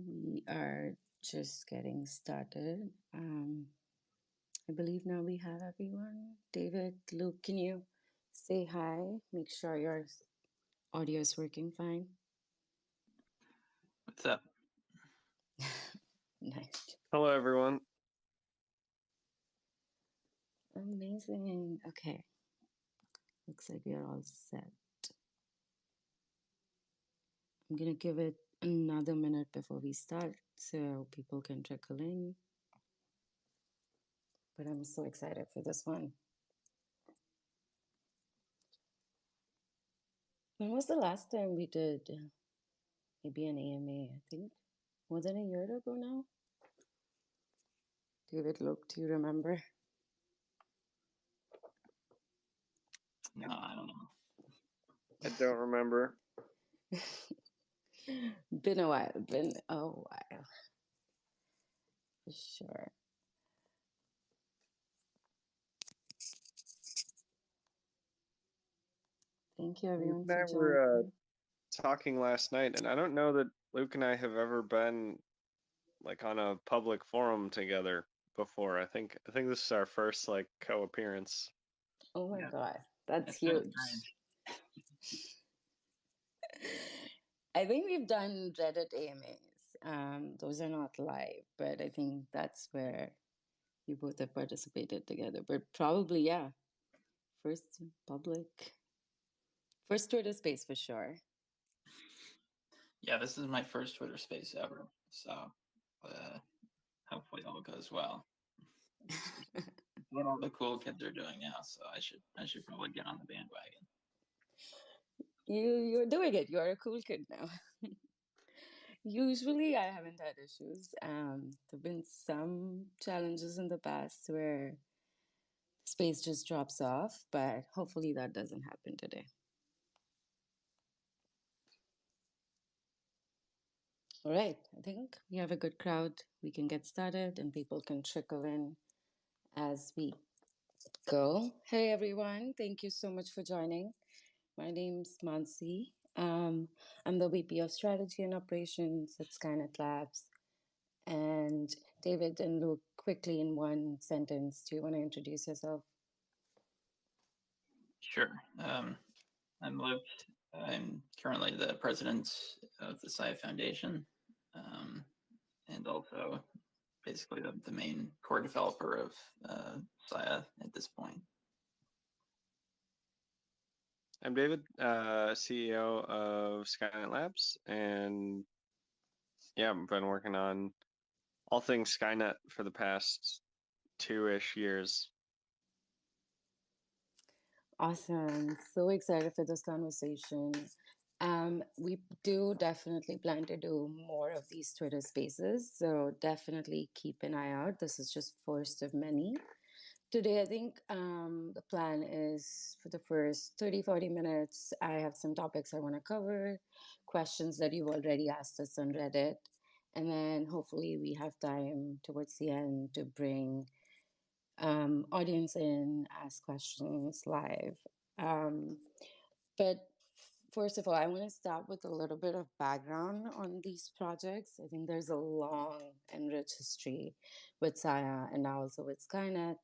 We are just getting started. I believe now we have everyone. David, Luke, can you say hi? Make sure your audio is working fine. What's up? Nice. Hello, everyone. Amazing. Okay. Looks like we are all set. I'm going to give it another minute before we start so people can trickle in. But I'm so excited for this one. When was the last time we did maybe an AMA? I think more than a year ago now. David, Luke, do you remember? No, I don't know. I don't remember. Been a while. Been a while. For sure. Thank you, everyone, Luke and I for were joining. talking last night, and I don't know that Luke and I have ever been like on a public forum together before. I think this is our first like co-appearance. Oh my Yeah. God, that's That's kind of huge. strange. I think we've done Reddit AMAs. Those are not live, but I think that's where you both have participated together. But probably, yeah, first public, first Twitter space for sure. Yeah, this is my first Twitter space ever, so hopefully all goes well. What all the cool kids are doing now, so I should probably get on the bandwagon. You're doing it. You're a cool kid now. Usually, I haven't had issues. There've been some challenges in the past where space just drops off, but hopefully that doesn't happen today. All right, I think we have a good crowd. We can get started and people can trickle in as we go. Hey everyone, thank you so much for joining. My name's Manasi. I'm the VP of Strategy and Operations at Skynet Labs. And David and Luke, quickly in one sentence, do you want to introduce yourself? Sure. I'm Luke. I'm currently the president of the Sia Foundation, and also basically the main core developer of Sia at this point. I'm David, CEO of Skynet Labs, and yeah, I've been working on all things Skynet for the past 2-ish years. Awesome. So excited for this conversation. We do definitely plan to do more of these Twitter spaces, so definitely keep an eye out. This is just first of many. Today, I think the plan is for the first 30, 40 minutes, I have some topics I want to cover, questions that you've already asked us on Reddit, and then hopefully we have time towards the end to bring audience in, ask questions live. But first of all, I want to start with a little bit of background on these projects. I think there's a long and rich history with Saya and now also with Skynet.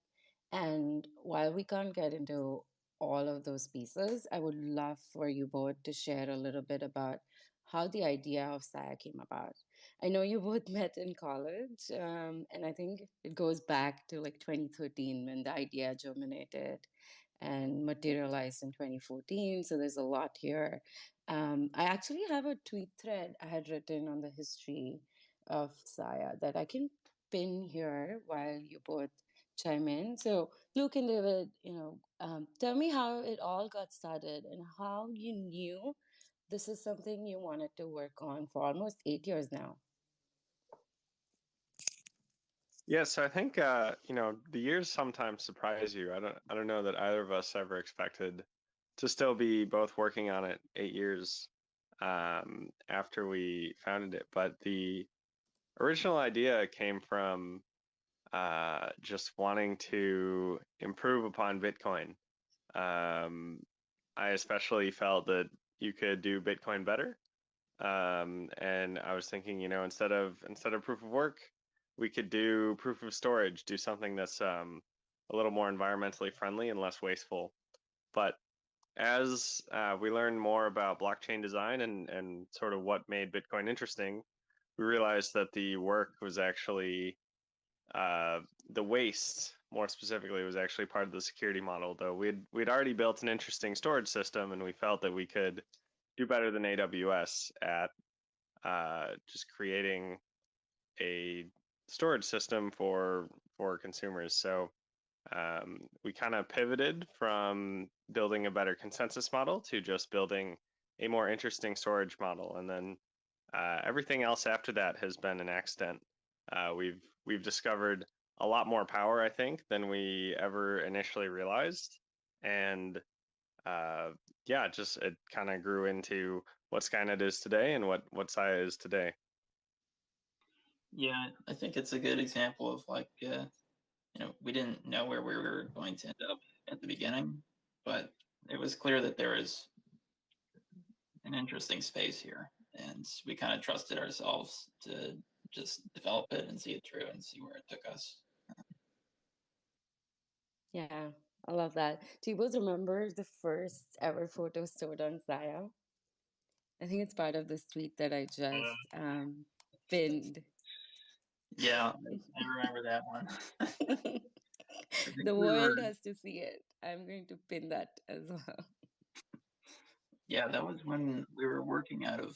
And while we can't get into all of those pieces, I would love for you both to share a little bit about how the idea of Saya came about. I know you both met in college, and I think it goes back to like 2013 when the idea germinated and materialized in 2014. So there's a lot here. I actually have a tweet thread I had written on the history of Saya that I can pin here while you both chime in. So, Luke and David, tell me how it all got started and how you knew this is something you wanted to work on for almost 8 years now. Yeah, so I think the years sometimes surprise you. I don't know that either of us ever expected to still be both working on it 8 years after we founded it. But the original idea came from just wanting to improve upon Bitcoin. I especially felt that you could do Bitcoin better. And I was thinking, instead of proof of work, we could do proof of storage, do something that's a little more environmentally friendly and less wasteful. But as we learned more about blockchain design and sort of what made Bitcoin interesting, we realized that the work was actually the waste, more specifically, was actually part of the security model. Though we'd already built an interesting storage system, and we felt that we could do better than AWS at just creating a storage system for consumers. So we kind of pivoted from building a better consensus model to just building a more interesting storage model, and then everything else after that has been an accident. We've discovered a lot more power, I think, than we ever initially realized, and yeah, just it kind of grew into what Skynet is today and what Sia is today. Yeah, I think it's a good example of like, we didn't know where we were going to end up at the beginning, but it was clear that there was an interesting space here, and we kind of trusted ourselves to just develop it and see it through and see where it took us. Yeah, I love that. Do you both remember the first ever photo stored on Sia? I think it's part of this tweet that I just pinned. Yeah, I remember that one. I think The we world were, has to see it. I'm going to pin that as well. yeah, that was when we were working out of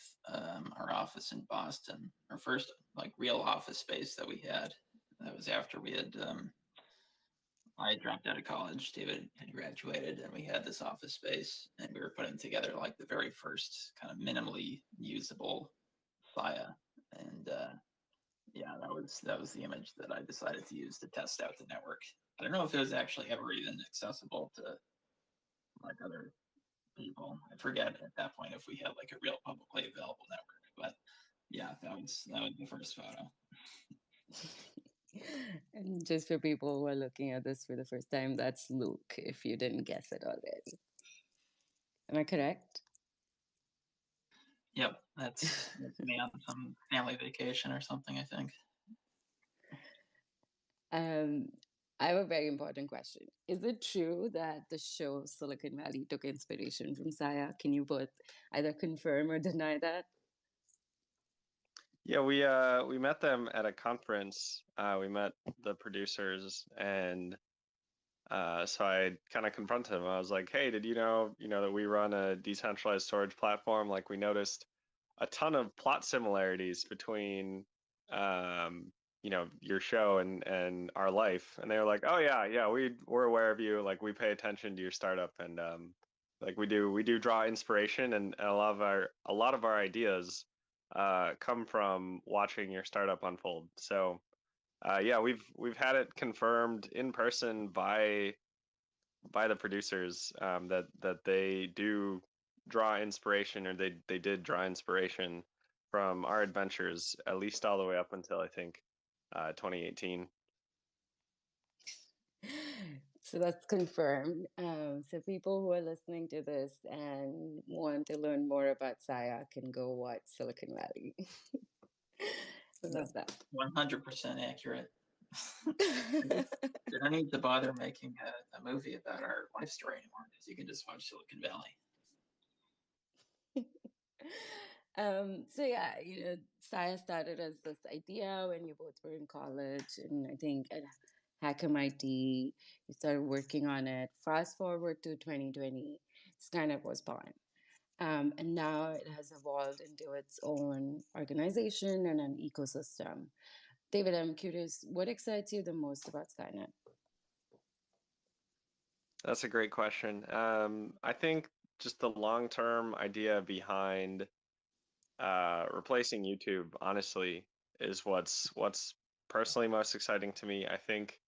our office in Boston, our first like real office space that we had. That was after we had I dropped out of college. David had graduated, and we had this office space, and we were putting together like the very first kind of minimally usable Sia. And yeah, that was the image that I decided to use to test out the network. I don't know if it was actually ever even accessible to like other people. I forget at that point if we had like a real publicly available network, but yeah, that was the first photo. And just for people who are looking at this for the first time, that's Luke, if you didn't guess it already. Am I correct? Yep, that's me on some family vacation or something, I think. Um, I have a very important question. Is it true that the show Silicon Valley took inspiration from Sia? Can you both either confirm or deny that? Yeah, we met them at a conference. We met the producers, and so I kind of confronted them. I was like, "Hey, did you know that we run a decentralized storage platform? Like, we noticed a ton of plot similarities between, your show and our life." And they were like, "Oh yeah, we're aware of you. Like, we pay attention to your startup, and like we do draw inspiration, and a lot of our ideas come from watching your startup unfold." So yeah, we've had it confirmed in person by the producers that they do draw inspiration, or they did draw inspiration from our adventures, at least all the way up until I think 2018. So that's confirmed. So people who are listening to this and want to learn more about Saya can go watch Silicon Valley. I love that. 100% accurate. They don't need to bother making a movie about our life story anymore because you can just watch Silicon Valley. So yeah, Saya started as this idea when you both were in college, and I think at Hack MIT, you started working on it. Fast forward to 2020, Skynet was born. And now it has evolved into its own organization and an ecosystem. David, I'm curious, what excites you the most about Skynet? That's a great question. I think just the long-term idea behind replacing YouTube, honestly, is what's personally most exciting to me. I think,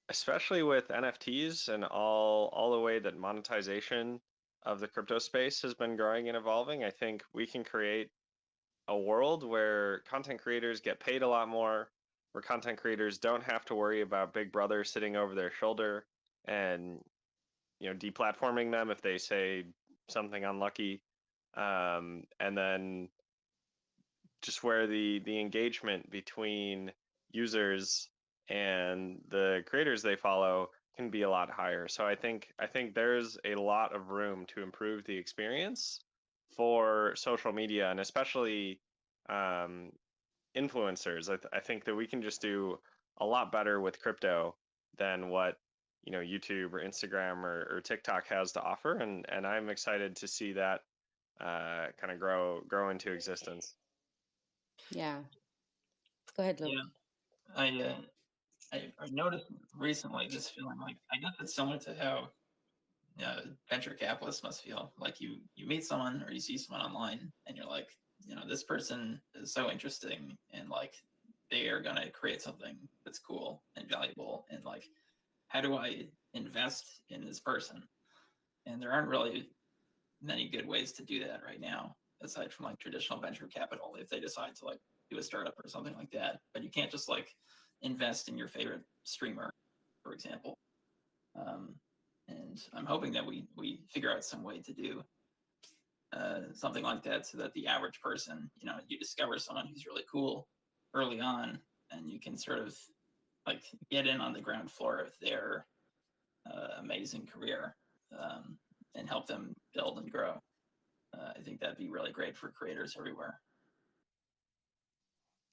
especially with NFTs and all the way that monetization of the crypto space has been growing and evolving, I think we can create a world where content creators get paid a lot more, where content creators don't have to worry about Big Brother sitting over their shoulder and deplatforming them if they say something unlucky. and then just where the engagement between users and the creators they follow can be a lot higher. So I think there's a lot of room to improve the experience for social media, and especially um, influencers. I think that we can just do a lot better with crypto than what YouTube or Instagram or TikTok has to offer, and I'm excited to see that kind of grow into existence. Yeah. Go ahead, Luke. Yeah, I noticed recently this feeling, like, I guess it's similar to how venture capitalists must feel. Like you meet someone or you see someone online and you're like, this person is so interesting, and like they are gonna create something that's cool and valuable, and like, how do I invest in this person? And there aren't really many good ways to do that right now, aside from like traditional venture capital, if they decide to like do a startup or something like that. But you can't just like invest in your favorite streamer, for example. Um, and I'm hoping that we figure out some way to do something like that, so that the average person, you discover someone who's really cool early on, and you can sort of like get in on the ground floor of their amazing career, and help them build and grow. I think that'd be really great for creators everywhere.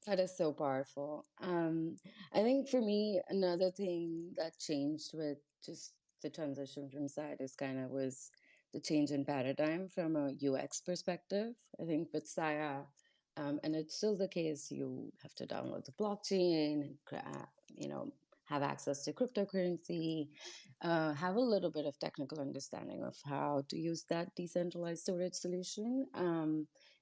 That is so powerful. I think for me, another thing that changed with just the transition from side is kind of was the change in paradigm from a UX perspective. I think with Saya, and it's still the case, you have to download the blockchain and have access to cryptocurrency, have a little bit of technical understanding of how to use that decentralized storage solution.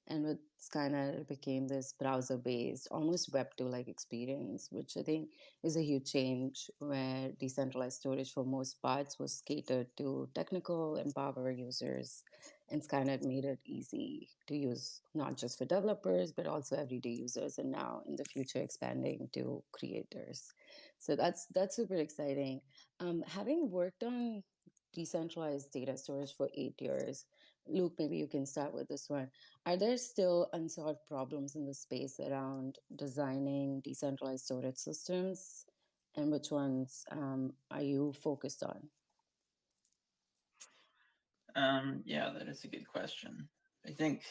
And with Skynet, it became this browser based, almost Web2 like experience, which I think is a huge change, where decentralized storage for most parts was catered to technical and power users. And Skynet made it easy to use, not just for developers, but also everyday users, and now in the future expanding to creators. So that's super exciting. Having worked on decentralized data storage for 8 years, Luke, maybe you can start with this one. Are there still unsolved problems in the space around designing decentralized storage systems? And which ones are you focused on? Yeah, that is a good question. I think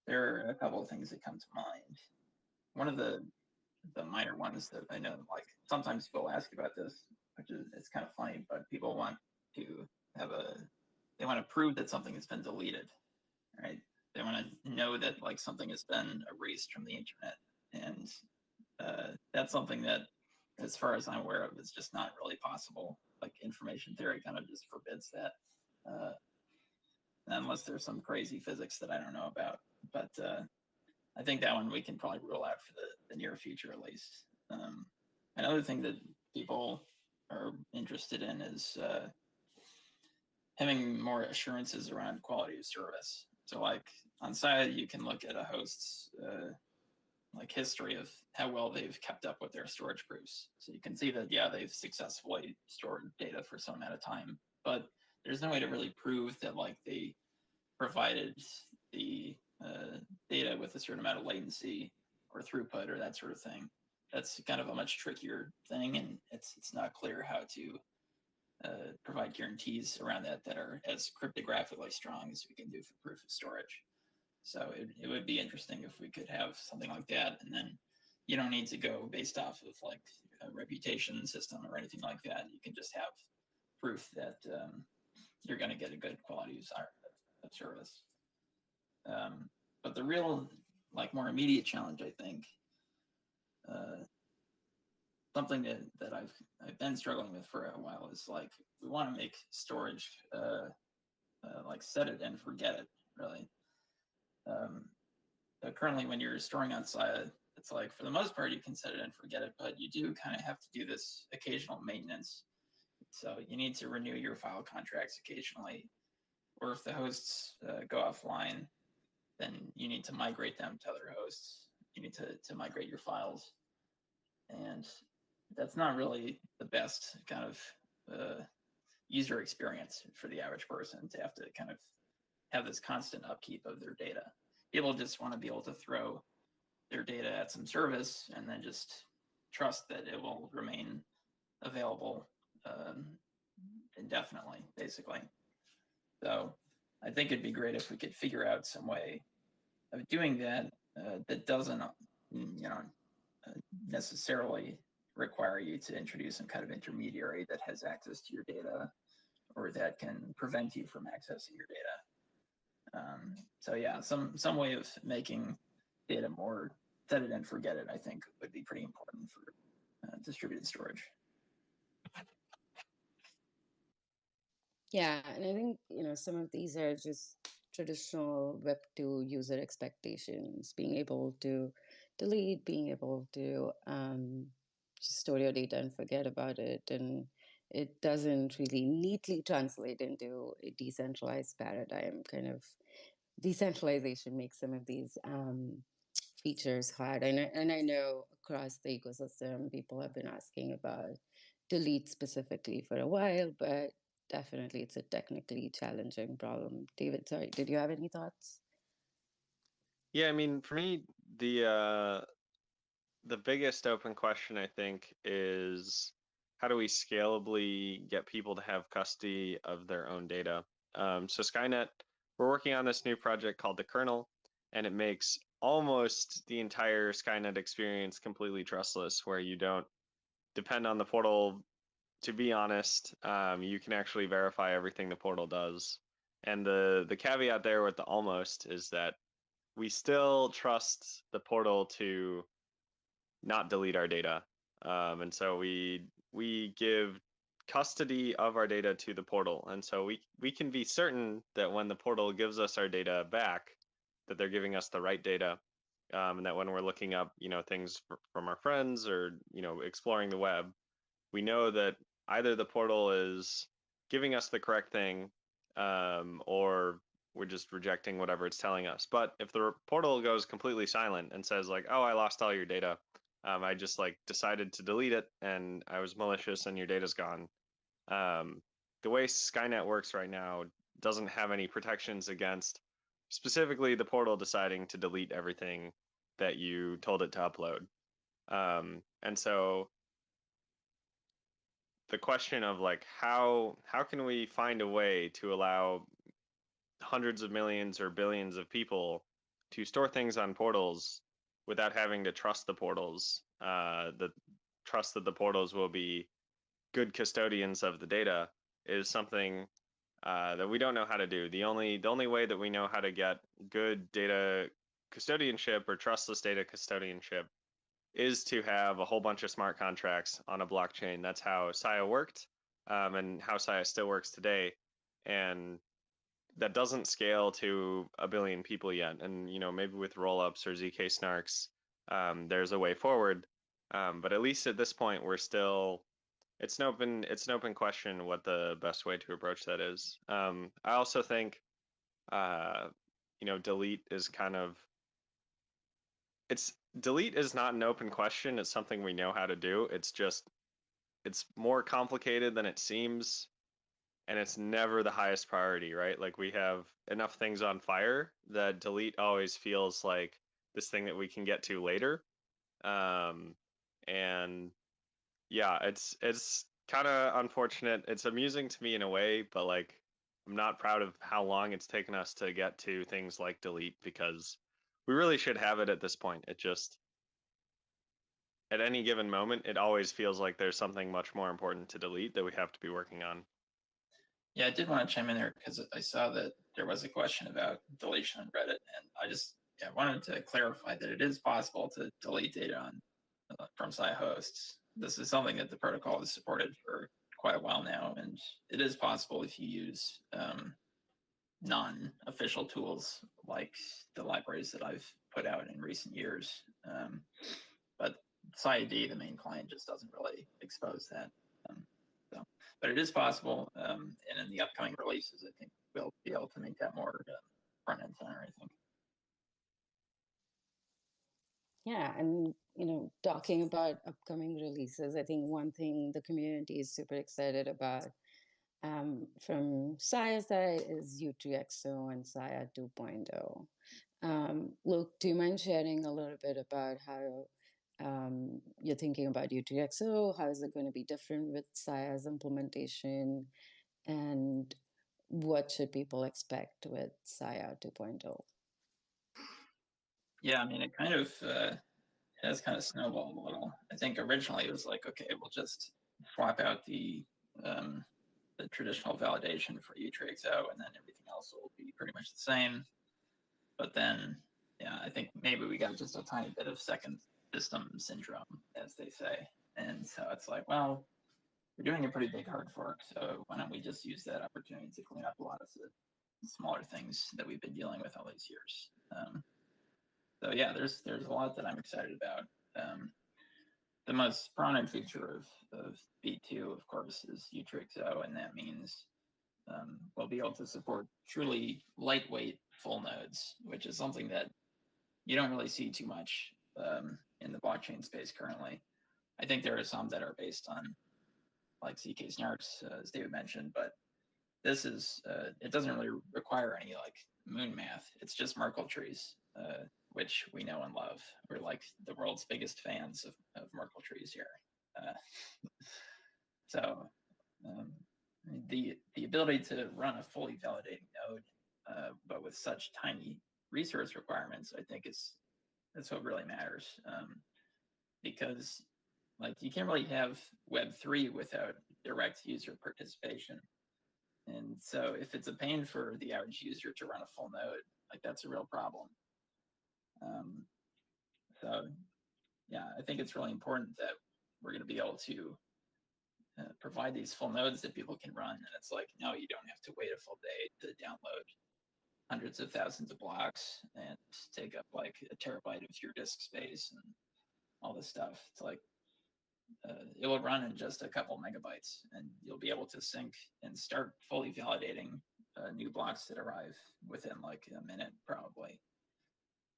there are a couple of things that come to mind. One of the minor ones that I know, like, sometimes people ask about this, which is, it's kind of funny, but people want to have they want to prove that something has been deleted, right? They want to know that like something has been erased from the internet, and that's something that, as far as I'm aware of, is just not really possible. Like, information theory kind of just forbids that, uh, unless there's some crazy physics that I don't know about. But I think that one we can probably rule out for the near future, at least. Another thing that people are interested in is having more assurances around quality of service. So, like, on side, you can look at a host's like history of how well they've kept up with their storage proofs. So you can see that, yeah, they've successfully stored data for some amount of time, but there's no way to really prove that like they provided the data with a certain amount of latency or throughput or that sort of thing. That's kind of a much trickier thing, and it's not clear how to provide guarantees around that are as cryptographically strong as we can do for proof of storage. So it would be interesting if we could have something like that, and then you don't need to go based off of like a reputation system or anything like that. You can just have proof that you're going to get a good quality of service. But the real, like, more immediate challenge, I think, uh, something that I've been struggling with for a while, is like, we want to make storage like set it and forget it, really. Um, so currently, when you're storing on Sia, it's like, for the most part, you can set it and forget it, but you do kind of have to do this occasional maintenance. So you need to renew your file contracts occasionally, or if the hosts go offline, then you need to migrate them to other hosts. You need to migrate your files. And that's not really the best kind of user experience for the average person, to have to kind of have this constant upkeep of their data. People just want to be able to throw their data at some service and then just trust that it will remain available indefinitely, basically. So I think it'd be great if we could figure out some way of doing that that doesn't, necessarily require you to introduce some kind of intermediary that has access to your data or that can prevent you from accessing your data. So yeah, some way of making data more set it and forget it, I think, would be pretty important for distributed storage. Yeah, and I think, some of these are just traditional Web2 user expectations, being able to delete, being able to just store your data and forget about it. And it doesn't really neatly translate into a decentralized paradigm. Kind of decentralization makes some of these features hard. And I know across the ecosystem, people have been asking about delete specifically for a while, but definitely it's a technically challenging problem. David, sorry, did you have any thoughts? Yeah, I mean, for me, the biggest open question, I think, is how do we scalably get people to have custody of their own data? So Skynet, we're working on this new project called the kernel, and it makes almost the entire Skynet experience completely trustless, where you don't depend on the portal. To be honest, you can actually verify everything the portal does. And the caveat there with the almost is that we still trust the portal to not delete our data. And so we give custody of our data to the portal. And so we can be certain that when the portal gives us our data back, that they're giving us the right data. And that when we're looking up, things from our friends or, exploring the web, we know that either the portal is giving us the correct thing, or we're just rejecting whatever it's telling us. But if the portal goes completely silent and says like, "Oh, I lost all your data. I just like decided to delete it, and I was malicious, and your data's gone." The way Skynet works right now doesn't have any protections against specifically the portal deciding to delete everything that you told it to upload. And so the question of like how can we find a way to allow hundreds of millions or billions of people to store things on portals without having to trust the portals, the trust that the portals will be good custodians of the data, is something that we don't know how to do. The only way that we know how to get good data custodianship or trustless data custodianship is to have a whole bunch of smart contracts on a blockchain. That's how Sia worked, and how Sia still works today. And that doesn't scale to a billion people yet. And maybe with rollups or ZK snarks, there's a way forward. But at least at this point, we're still it's an open question what the best way to approach that is. I also think delete is kind of it's delete is not an open question. It's something we know how to do. It's more complicated than it seems, and it's never the highest priority, right? Like we have enough things on fire that delete always feels like this thing that we can get to later. And yeah, it's kind of unfortunate. It's amusing to me in a way, but like I'm not proud of how long it's taken us to get to things like delete, because we really should have it at this point. It just at any given moment, it always feels like there's something much more important to delete that we have to be working on. Yeah, I did want to chime in there because I saw that there was a question about deletion on Reddit, and I just wanted to clarify that it is possible to delete data on from Sia hosts. This is something that the protocol has supported for quite a while now, and it is possible if you use non-official tools like the libraries that I've put out in recent years. But SciD, the main client, just doesn't really expose that. So, but it is possible, and in the upcoming releases, I think we'll be able to make that more front end center, I think. Yeah, and talking about upcoming releases, I think one thing the community is super excited about From Sia side is U3XO and Sia 2.0. Luke, do you mind sharing a little bit about how you're thinking about U3XO? How is it going to be different with Sia's implementation? And what should people expect with Sia 2.0? Yeah, I mean, it kind of has kind of snowballed a little. I think originally it was like, okay, we'll just swap out the traditional validation for U3XO, and then everything else will be pretty much the same. But then, yeah, I think maybe we got just a tiny bit of second system syndrome, as they say. And so it's like, well, we're doing a pretty big hard fork, so why don't we just use that opportunity to clean up a lot of the smaller things that we've been dealing with all these years. So yeah, there's a lot that I'm excited about. The most prominent feature of V2, of course, is U3XO, and that means we'll be able to support truly lightweight full nodes, which is something that you don't really see too much in the blockchain space currently. I think there are some that are based on like ZK snarks, as David mentioned, but this is, it doesn't really require any like moon math. It's just Merkle trees, which we know and love. We're like the world's biggest fans of Merkle trees here. So the ability to run a fully validating node, but with such tiny resource requirements, I think that's what really matters. Because like you can't really have Web3 without direct user participation. And so if it's a pain for the average user to run a full node, like that's a real problem. So yeah, I think it's really important that we're going to be able to provide these full nodes that people can run. And it's like, no, you don't have to wait a full day to download hundreds of thousands of blocks and take up like a terabyte of your disk space and all this stuff. It's like, it will run in just a couple megabytes, and you'll be able to sync and start fully validating new blocks that arrive within like a minute, probably.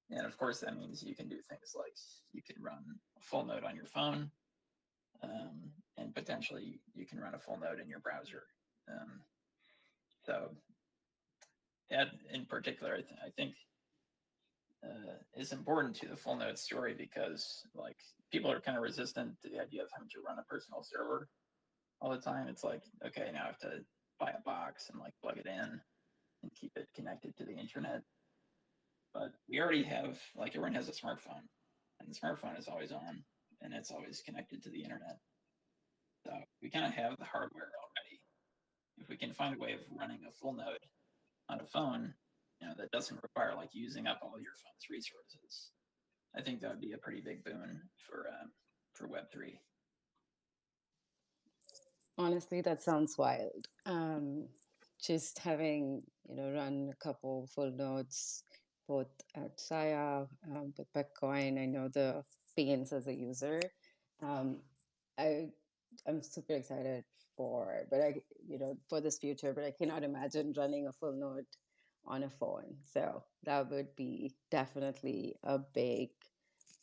And of course, that means you can do things like you can run a full node on your phone, and potentially you can run a full node in your browser. So, in particular, I think is important to the full node story because like people are kind of resistant to the idea of having to run a personal server all the time. It's like, okay, now I have to buy a box and like plug it in and keep it connected to the internet. But we already have, like, everyone has a smartphone, and the smartphone is always on and it's always connected to the internet. So we kind of have the hardware already. If we can find a way of running a full node on a phone, that doesn't require like using up all your phone's resources, I think that would be a pretty big boon for Web3. Honestly, that sounds wild. Just having, run a couple full nodes, both at Sia, with Bitcoin. I know the pains as a user. Um, I'm super excited for this future, but I cannot imagine running a full node on a phone. So that would be definitely a big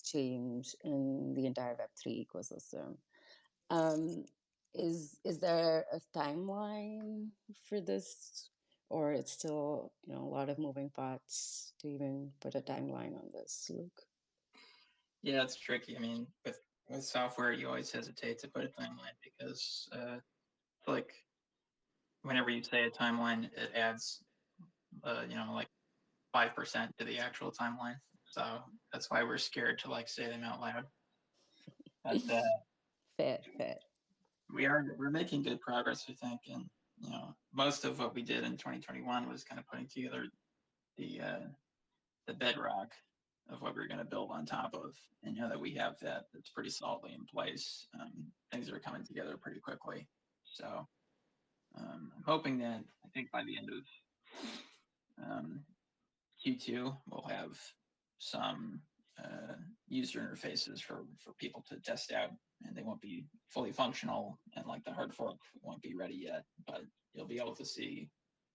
change in the entire Web3 ecosystem. Um, is there a timeline for this, or it's still a lot of moving parts to even put a timeline on this, Luke? Yeah, it's tricky. I mean, with software, you always hesitate to put a timeline because like whenever you say a timeline, it adds like 5% to the actual timeline. So that's why we're scared to like say them out loud. But Fair. we're making good progress, I think, and most of what we did in 2021 was kind of putting together the bedrock of what we're going to build on top of. And now that we have that, it's pretty solidly in place. Things are coming together pretty quickly. So I'm hoping that I think by the end of Q2 we'll have some user interfaces for people to test out, and they won't be fully functional, and like the hard fork won't be ready yet, but you'll be able to see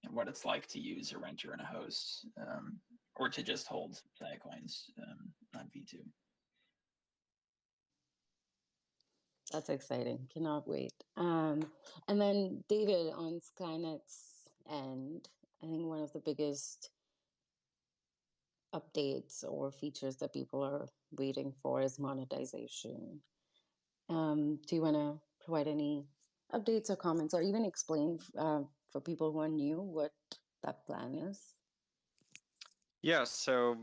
what it's like to use a renter and a host, or to just hold Sia coins on V2. That's exciting. Cannot wait. And then David, on Skynet's end, I think one of the biggest updates or features that people are waiting for is monetization. Do you want to provide any updates or comments, or even explain for people who are new what that plan is? Yeah, so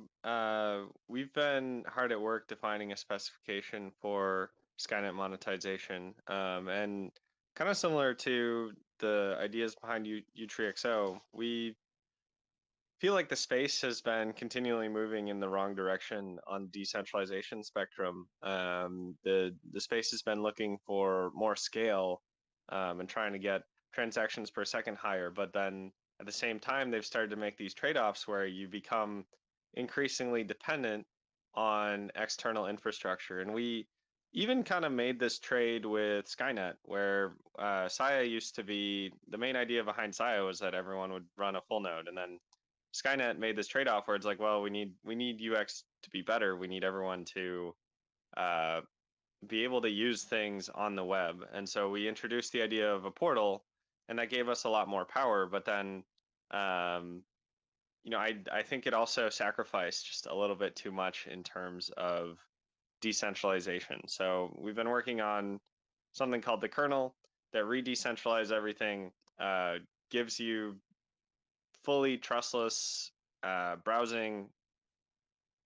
we've been hard at work defining a specification for Skynet monetization, and kind of similar to the ideas behind U3XO, we feel like the space has been continually moving in the wrong direction on decentralization spectrum. The space has been looking for more scale, and trying to get transactions per second higher, but then at the same time they've started to make these trade-offs where you become increasingly dependent on external infrastructure. And we even kind of made this trade with Skynet, where Sia used to be, the main idea behind Sia was that everyone would run a full node, and then Skynet made this trade-off where it's like, well, we need UX to be better. We need everyone to uh, be able to use things on the web. And so we introduced the idea of a portal, and that gave us a lot more power. But then, um, I think it also sacrificed just a little bit too much in terms of decentralization. So we've been working on something called the kernel that re-decentralize everything, gives you fully trustless browsing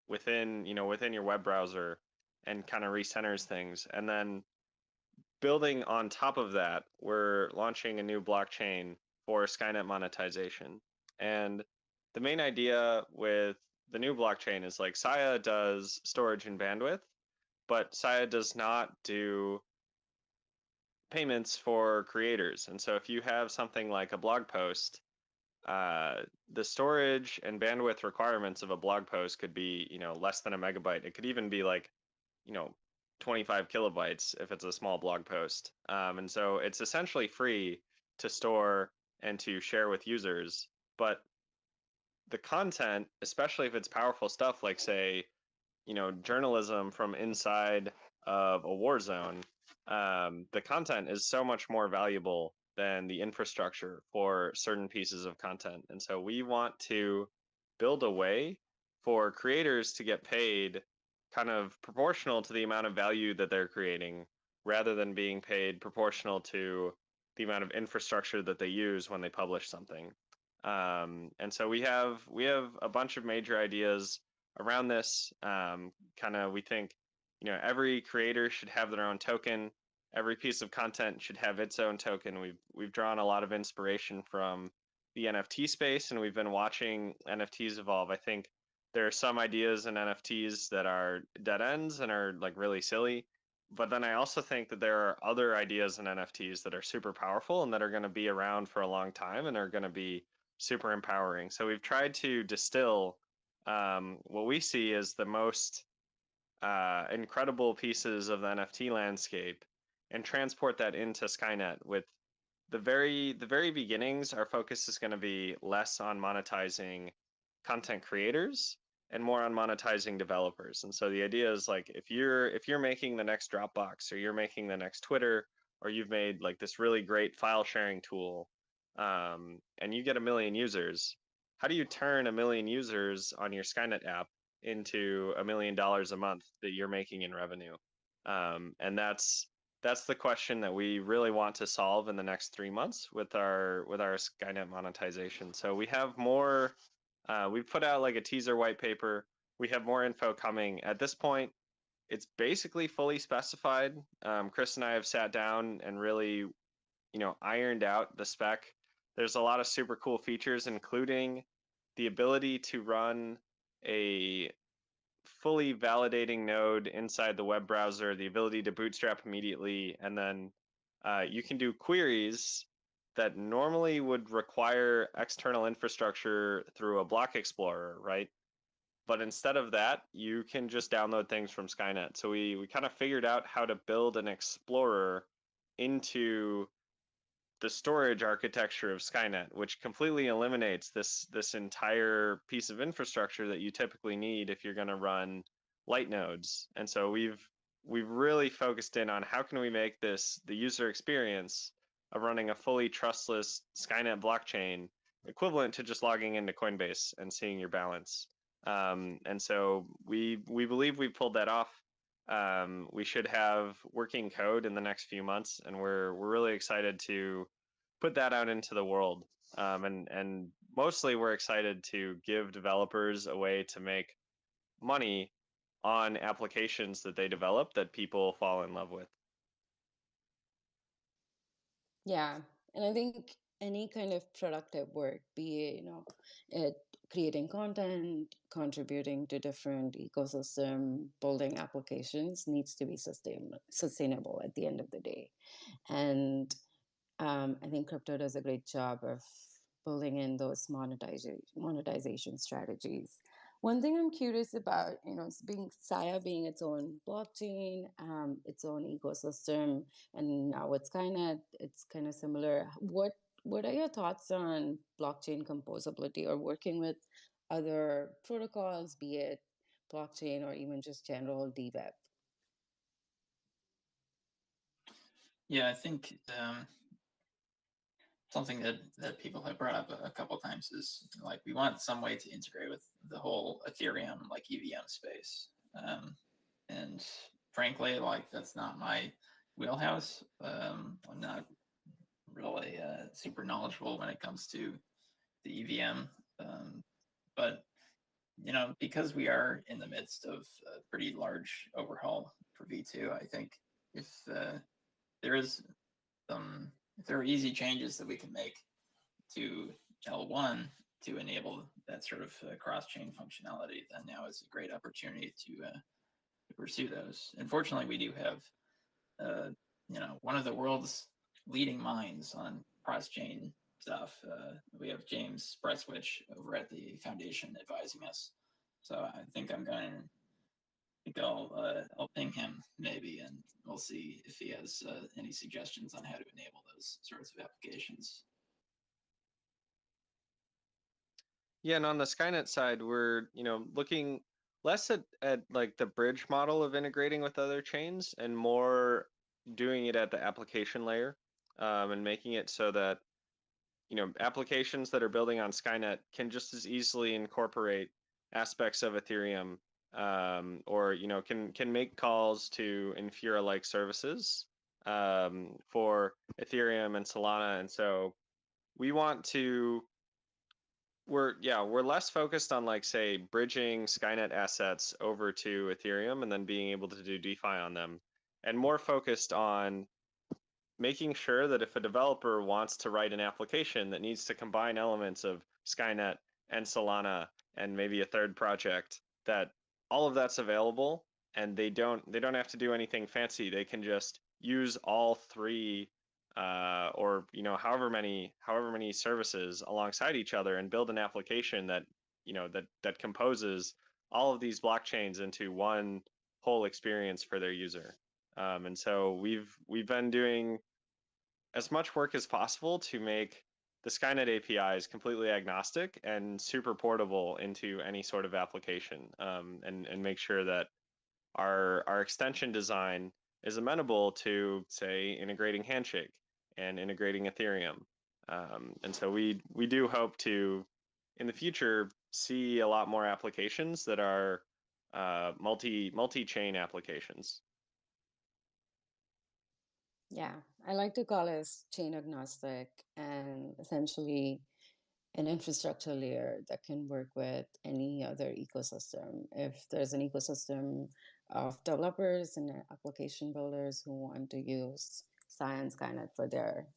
within your web browser, and kind of recenters things. And then building on top of that, we're launching a new blockchain for Skynet monetization. And the main idea with the new blockchain is like Sia does storage and bandwidth, but Sia does not do payments for creators. And so if you have something like a blog post, the storage and bandwidth requirements of a blog post could be, less than a megabyte. It could even be like, you know, 25 kilobytes if it's a small blog post. And so it's essentially free to store and to share with users. But the content, especially if it's powerful stuff like, say, journalism from inside of a war zone, the content is so much more valuable than the infrastructure for certain pieces of content. And so we want to build a way for creators to get paid kind of proportional to the amount of value that they're creating, rather than being paid proportional to the amount of infrastructure that they use when they publish something. And so we have a bunch of major ideas around this. We think, every creator should have their own token. Every piece of content should have its own token. We've drawn a lot of inspiration from the NFT space, and we've been watching NFTs evolve. I think there are some ideas in NFTs that are dead ends and are like really silly. But then I also think that there are other ideas in NFTs that are super powerful and that are going to be around for a long time and are going to be super empowering. So we've tried to distill what we see as the most incredible pieces of the NFT landscape and transport that into Skynet. With the very beginnings, our focus is going to be less on monetizing content creators and more on monetizing developers. And so the idea is like, if you're making the next Dropbox, or you're making the next Twitter, or you've made like this really great file sharing tool, and you get 1 million users, how do you turn 1 million users on your Skynet app into $1 million a month that you're making in revenue? And that's the question that we really want to solve in the next 3 months with our Skynet monetization. So we have more. We've put out like a teaser white paper. We have more info coming. At this point, it's basically fully specified. Chris and I have sat down and really, ironed out the spec. There's a lot of super cool features, including the ability to run a fully validating node inside the web browser, the ability to bootstrap immediately, and then you can do queries that normally would require external infrastructure through a block explorer, right? But instead of that, you can just download things from Skynet. So we kind of figured out how to build an explorer into the storage architecture of Skynet, which completely eliminates this entire piece of infrastructure that you typically need if you're going to run light nodes. And so we've we've really focused in on how can we make this the user experience of running a fully trustless Skynet blockchain equivalent to just logging into Coinbase and seeing your balance. And so we believe we pulled that off. We should have working code in the next few months, and we're really excited to put that out into the world. And mostly we're excited to give developers a way to make money on applications that they develop that people fall in love with. Yeah, and I think any kind of productive work, be it, it creating content, contributing to different ecosystem, building applications, needs to be sustainable at the end of the day. And I think crypto does a great job of building in those monetization strategies. One thing I'm curious about, is being Sia being its own blockchain, its own ecosystem, and now with Skynet, it's kind of similar. What are your thoughts on blockchain composability or working with other protocols, be it blockchain or even just general DWeb? Yeah, I think something that people have brought up a couple times is like we want some way to integrate with the whole Ethereum like EVM space, and frankly, like that's not my wheelhouse. I'm not really super knowledgeable when it comes to the EVM, but because we are in the midst of a pretty large overhaul for V2, I think if there is if there are easy changes that we can make to L1 to enable that sort of cross-chain functionality, then now is a great opportunity to pursue those. Unfortunately, we do have one of the world's leading minds on cross-chain stuff. We have James Brestwich over at the foundation advising us. So I think I'll ping him maybe, and we'll see if he has any suggestions on how to enable those sorts of applications. Yeah, and on the Skynet side, we're looking less at like the bridge model of integrating with other chains and more doing it at the application layer, and making it so that applications that are building on Skynet can just as easily incorporate aspects of Ethereum, or can make calls to Infura-like services for Ethereum and Solana. And so we want to we're less focused on like say bridging Skynet assets over to Ethereum and then being able to do DeFi on them, and more focused on making sure that if a developer wants to write an application that needs to combine elements of Skynet and Solana and maybe a third project, that all of that's available, and they don't have to do anything fancy. They can just use all three, or however many services alongside each other and build an application that that composes all of these blockchains into one whole experience for their user. And so we've been doing as much work as possible to make the Skynet APIs completely agnostic and super portable into any sort of application, and make sure that our extension design is amenable to, say, integrating Handshake and integrating Ethereum. And so we do hope to, in the future, see a lot more applications that are multi-chain applications. Yeah, I like to call it chain agnostic and essentially an infrastructure layer that can work with any other ecosystem. If there's an ecosystem of developers and application builders who want to use Science Skynet for their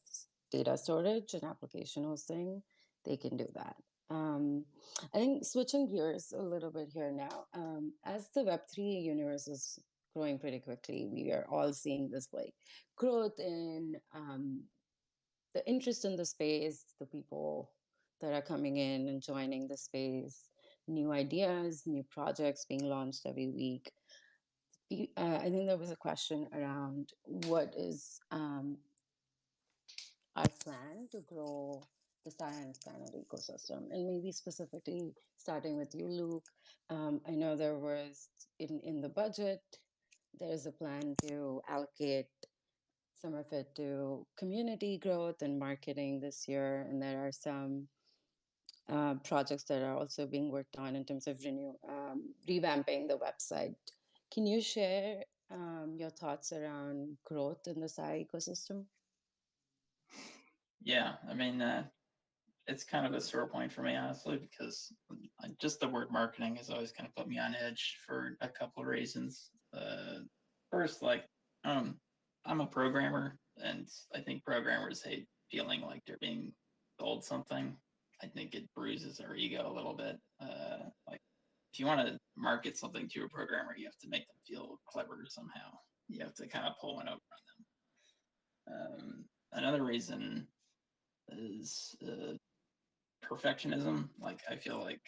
data storage and application hosting, they can do that. I think switching gears a little bit here now, as the Web3 universe is growing pretty quickly, we are all seeing this like growth in the interest in the space, the people that are coming in and joining the space, new ideas, new projects being launched every week. I think there was a question around what is our plan to grow the science kind of ecosystem, and maybe specifically starting with you, Luke. I know there was in the budget there's a plan to allocate some of it to community growth and marketing this year. And there are some projects that are also being worked on in terms of revamping the website. Can you share your thoughts around growth in the SI ecosystem? Yeah, I mean, it's kind of a sore point for me, honestly, because just the word marketing has always kind of put me on edge for a couple of reasons. First, like, I'm a programmer, and I think programmers hate feeling like they're being sold something. I think it bruises our ego a little bit. Like, if you want to market something to a programmer, you have to make them feel clever somehow. You have to kind of pull one over on them. Another reason is perfectionism. Like, I feel like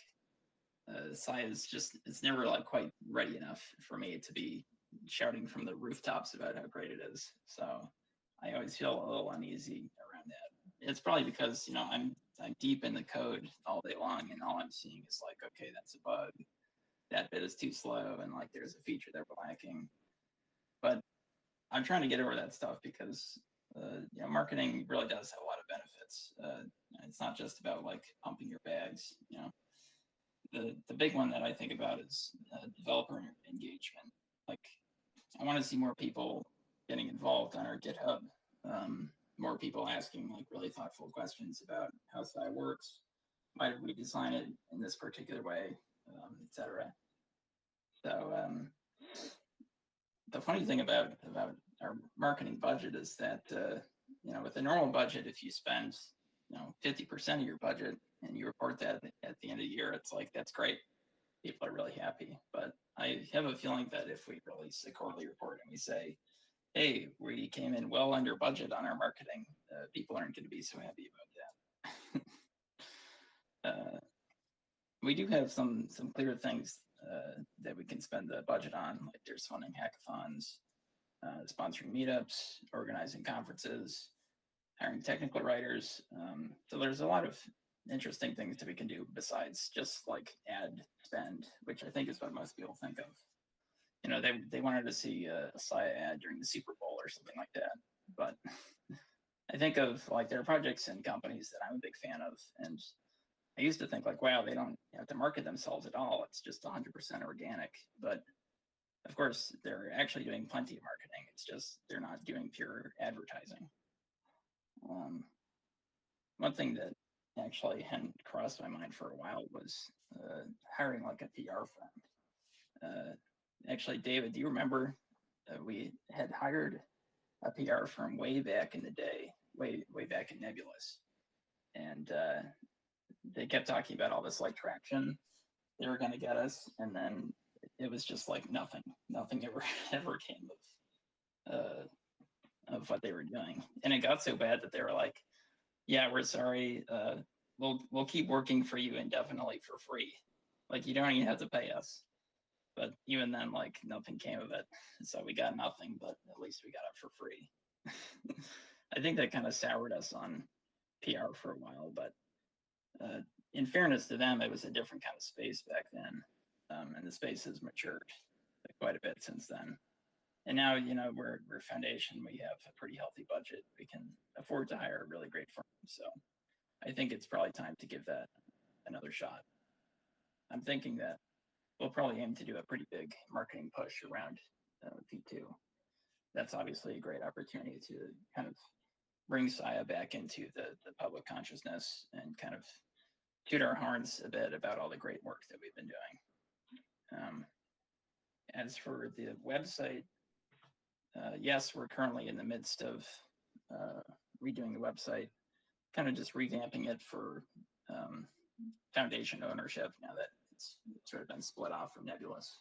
Sia is just, it's never like quite ready enough for me to be shouting from the rooftops about how great it is. So I always feel a little uneasy around that. It's probably because, you know, I'm deep in the code all day long, and all I'm seeing is like, okay, that's a bug, that bit is too slow, and like there's a feature that we're lacking. But I'm trying to get over that stuff because you know, marketing really does have a lot of benefits. It's not just about like pumping your bags. You know, the big one that I think about is developer engagement. Like, I want to see more people getting involved on our GitHub. More people asking like really thoughtful questions about how Sky works. Why did we design it in this particular way, etc. So the funny thing about our marketing budget is that you know, with a normal budget, if you spend, you know, 50% of your budget and you report that at the end of the year, it's like, that's great. People are really happy. But I have a feeling that if we release a quarterly report and we say, hey, we came in well under budget on our marketing, people aren't going to be so happy about that. We do have some clear things that we can spend the budget on, like there's funding hackathons, sponsoring meetups, organizing conferences, hiring technical writers. So there's a lot of interesting things that we can do besides just like ad spend, which I think is what most people think of. You know, they wanted to see a Sia ad during the Super Bowl or something like that. But I think of like there are projects and companies that I'm a big fan of, and I used to think like, wow, they don't have to market themselves at all. It's just 100% organic. But of course, they're actually doing plenty of marketing. It's just they're not doing pure advertising. One thing that actually hadn't crossed my mind for a while was hiring like a PR firm. Actually, David, do you remember we had hired a PR firm way back in the day, way back in Nebulous, and they kept talking about all this like traction they were going to get us, and then it was just like nothing ever came of what they were doing, and it got so bad that they were like, yeah, we're sorry, we'll keep working for you indefinitely for free, like you don't even have to pay us. But even then, like nothing came of it, so we got nothing, but at least we got it for free. I think that kind of soured us on PR for a while, but in fairness to them, it was a different kind of space back then, and the space has matured quite a bit since then. And now, you know, we're foundation. We have a pretty healthy budget. We can afford to hire a really great firm. So I think it's probably time to give that another shot. I'm thinking that we'll probably aim to do a pretty big marketing push around V2. That's obviously a great opportunity to kind of bring Sia back into the public consciousness and kind of toot our horns a bit about all the great work that we've been doing. As for the website, yes, we're currently in the midst of redoing the website, kind of just revamping it for foundation ownership now that it's sort of been split off from Nebulous.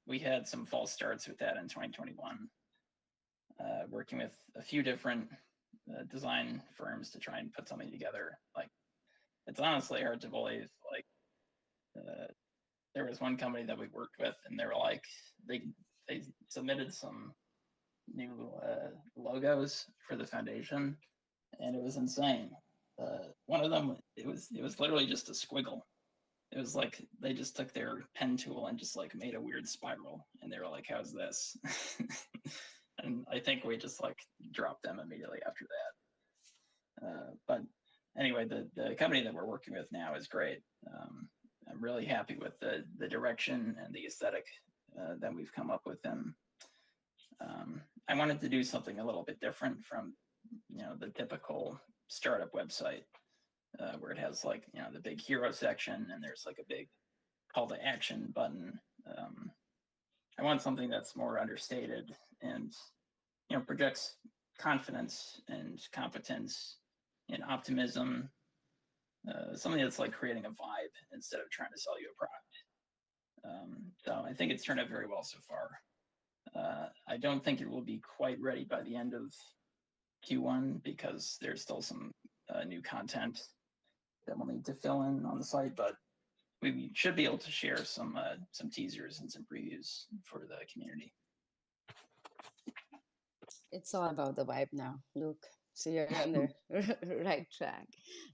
We had some false starts with that in 2021, working with a few different design firms to try and put something together. Like, it's honestly hard to believe. Like, there was one company that we worked with, and they were like, they submitted some new logos for the foundation, and it was insane. One of them, it was literally just a squiggle. it was like they just took their pen tool and just like made a weird spiral, and they were like, "How's this?" And I think we just like dropped them immediately after that. But anyway, the company that we're working with now is great. I'm really happy with the direction and the aesthetic that we've come up with them. I wanted to do something a little bit different from the typical startup website where it has like the big hero section and there's like a big call to action button. I want something that's more understated and projects confidence and competence and optimism. Something that's like creating a vibe instead of trying to sell you a product. So I think it's turned out very well so far. I don't think it will be quite ready by the end of Q1 because there's still some new content that we'll need to fill in on the site, but we should be able to share some teasers and some previews for the community. It's all about the vibe now, Luke. So you're on the right track.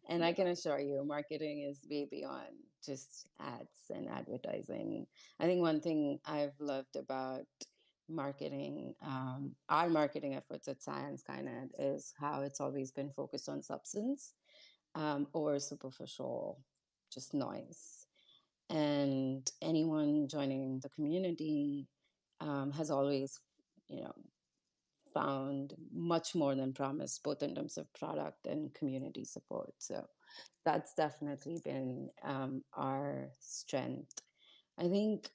And I can assure you, marketing is way beyond just ads and advertising. I think one thing I've loved about marketing, our marketing efforts at Skynet, is how it's always been focused on substance over superficial, just noise. And anyone joining the community has always, found much more than promised, both in terms of product and community support. So that's definitely been our strength. I think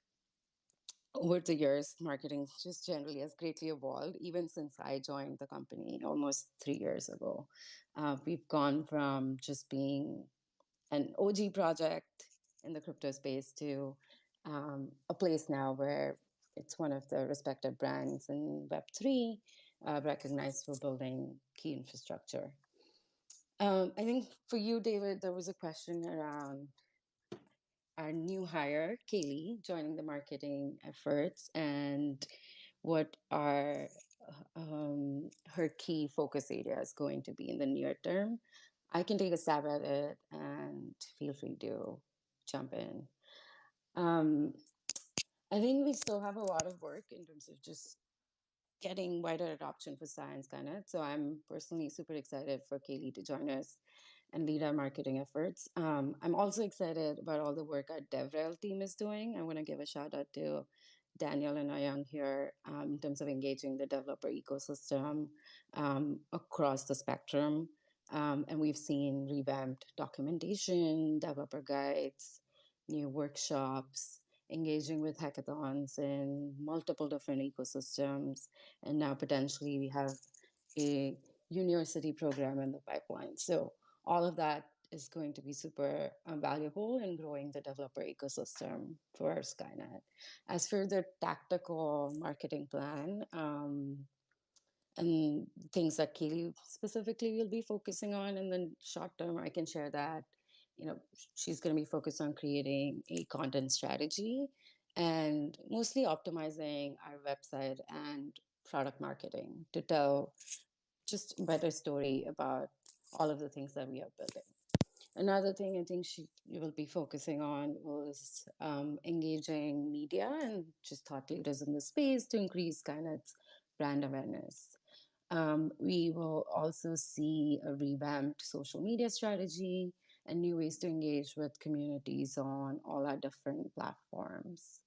over the years, marketing just generally has greatly evolved, even since I joined the company almost 3 years ago. We've gone from just being an OG project in the crypto space to a place now where it's one of the respected brands in Web3, recognized for building key infrastructure. I think for you, David, there was a question around our new hire, Kaylee, joining the marketing efforts and what are her key focus areas going to be in the near term. I can take a stab at it and feel free to jump in. I think we still have a lot of work in terms of just getting wider adoption for Skynet. So I'm personally super excited for Kaylee to join us and lead our marketing efforts. I'm also excited about all the work our DevRel team is doing. I want to give a shout out to Daniel and Ayang here in terms of engaging the developer ecosystem across the spectrum. And we've seen revamped documentation, developer guides, new workshops, engaging with hackathons in multiple different ecosystems. And now potentially we have a university program in the pipeline. So all of that is going to be super valuable in growing the developer ecosystem for Skynet. As for the tactical marketing plan, and things that Keely specifically will be focusing on in the short term, I can share that she's going to be focused on creating a content strategy and mostly optimizing our website and product marketing to tell just a better story about all of the things that we are building. Another thing I think she will be focusing on was engaging media and just thought leaders in the space to increase Skynet's brand awareness. We will also see a revamped social media strategy and new ways to engage with communities on all our different platforms.